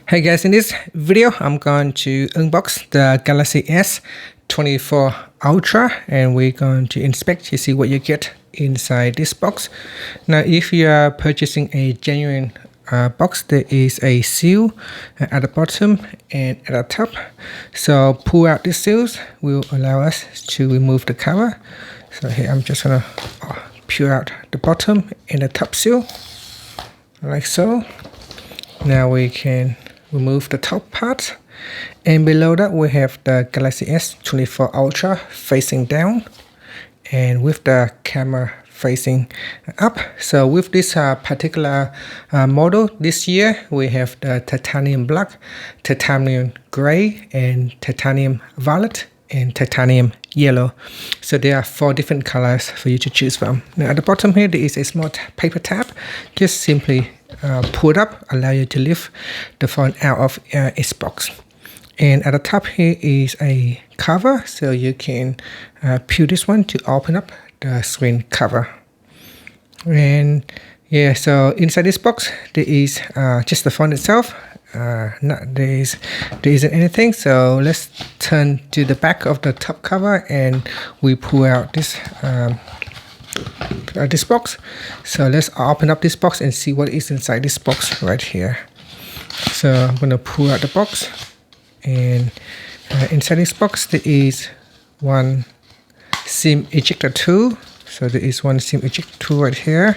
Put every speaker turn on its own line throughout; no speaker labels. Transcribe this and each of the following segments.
Hey guys, in this video I'm going to unbox the Galaxy S24 Ultra and we're going to inspect to see what you get inside this box. Now if you are purchasing a genuine box, there is a seal at the bottom and at the top. So pull out these seals will allow us to remove the cover. So here I'm just gonna peel out the bottom and the top seal like so. Now we can remove the top part, and below that we have the Galaxy S24 Ultra facing down and with the camera facing up. So with this particular model this year, we have the titanium black, titanium gray, and titanium violet, and titanium yellow. So there are 4 different colors for you to choose from. Now at the bottom here there is a small paper tab. Just simply pull it up, allow you to lift the phone out of its box. And at the top here is a cover, so you can peel this one to open up the screen cover. And yeah, so inside this box there is just the phone itself. There isn't anything, so let's turn to the back of the top cover and we pull out this box. So let's open up this box and see what is inside this box right here. So I'm going to pull out the box, and inside this box there is one SIM ejector tool. So there is one SIM ejector tool right here,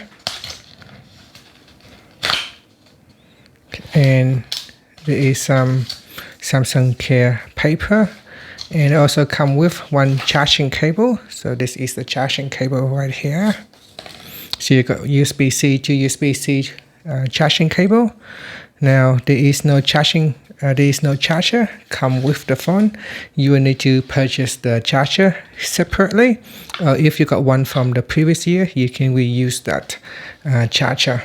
and there is some Samsung Care paper, and it also come with one charging cable. So this is the charging cable right here. So you got USB-C to USB-C charging cable. Now there is no charging. There is no charger come with the phone. You will need to purchase the charger separately. If you got one from the previous year, you can reuse that charger.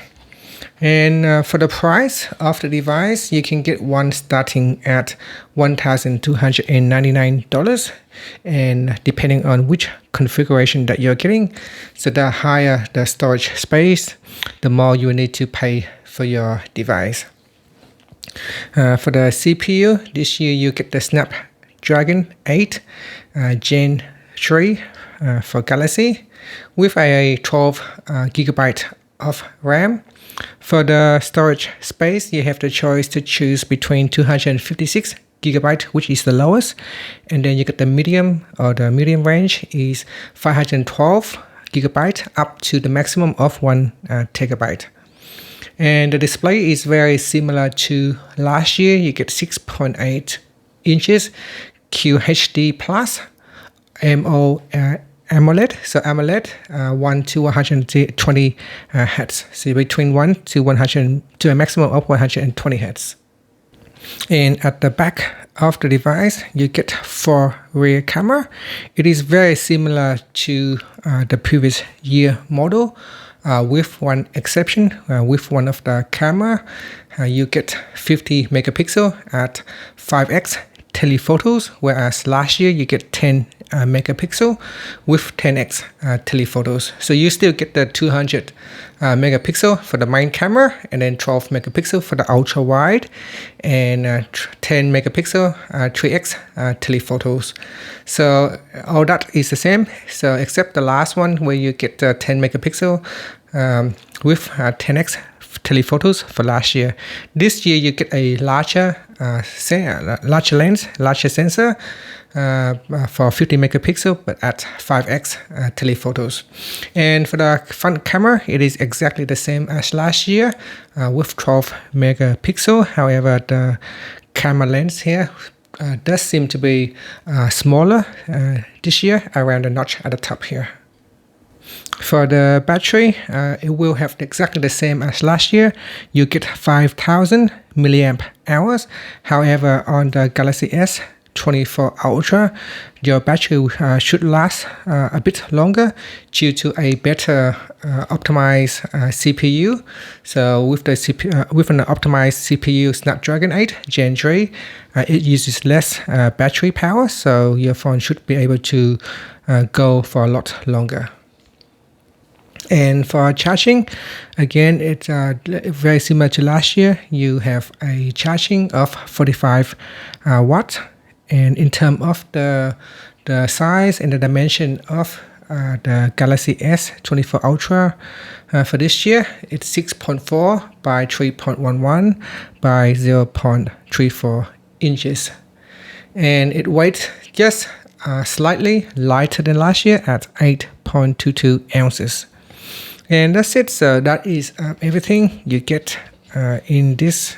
And for the price of the device, you can get one starting at $1,299, and depending on which configuration that you're getting, so the higher the storage space, the more you need to pay for your device. For the CPU, this year you get the Snapdragon 8 Gen 3 for Galaxy with a 12 gigabyte of RAM. For the storage space, you have the choice to choose between 256 gigabyte, which is the lowest, and then you get the medium, or the medium range is 512 gigabyte up to the maximum of 1 terabyte. And the display is very similar to last year. You get 6.8 inches QHD plus AMOLED, so AMOLED 1 to 120 hertz, so between 1 to 100 to a maximum of 120 hertz. And at the back of the device, you get 4 rear camera. It is very similar to the previous year model, with one exception. With one of the camera, you get 50 megapixel at 5x telephotos, whereas last year you get 10 megapixel with 10x telephotos. So you still get the 200 megapixel for the main camera, and then 12 megapixel for the ultra wide, and 10 megapixel 3x telephotos. So all that is the same, so except the last one where you get 10 megapixel with 10x telephotos for last year. This year you get a larger lens, larger sensor for 50 megapixel, but at 5x telephotos. And for the front camera, it is exactly the same as last year with 12 megapixel. However, the camera lens here does seem to be smaller this year, around the notch at the top here. For the battery, it will have exactly the same as last year. You get 5,000 milliamp hours. However, on the Galaxy S24 Ultra, your battery should last a bit longer due to a better optimized CPU. So with the with an optimized CPU Snapdragon 8 Gen 3, it uses less battery power, so your phone should be able to go for a lot longer. And for charging, again, it's very similar to last year. You have a charging of 45 watts. And in terms of the size and the dimension of the Galaxy S24 Ultra for this year, it's 6.4 by 3.11 by 0.34 inches. And it weighs just slightly lighter than last year at 8.22 ounces. And that's it. So that is everything you get in this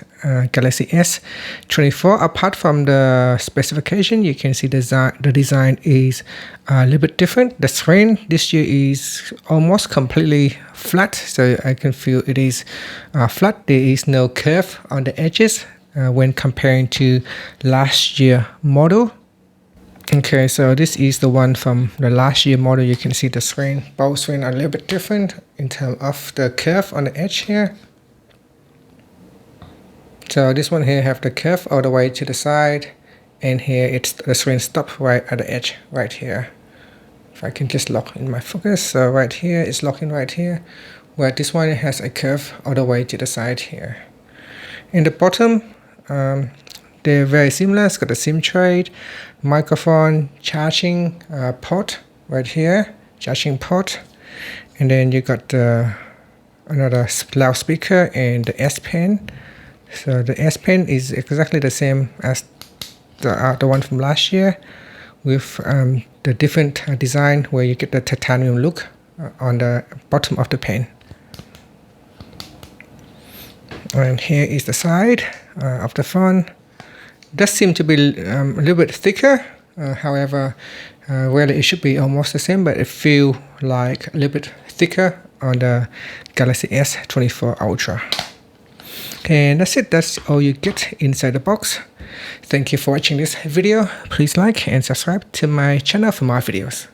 Galaxy S24. Apart from the specification, you can see the design is a little bit different. The screen this year is almost completely flat, so I can feel it is flat. There is no curve on the edges when comparing to last year model. Okay, so this is the one from the last year model. You can see the screen, both screens are a little bit different in terms of the curve on the edge here. So this one here have the curve all the way to the side, and here it's the screen stop right at the edge right here. If I can just lock in my focus, so right here it's locking right here, where this one has a curve all the way to the side here. In the bottom, they're very similar. It's got the SIM tray, microphone, charging port right here, charging port, and then you got another loudspeaker and the S Pen. So the S Pen is exactly the same as the one from last year, with the different design where you get the titanium look on the bottom of the pen. And here is the side of the phone. Does seem to be a little bit thicker, however, really it should be almost the same, but it feels like a little bit thicker on the Galaxy S24 Ultra. And that's it. That's all you get inside the box. Thank you for watching this video. Please like and subscribe to my channel for more videos.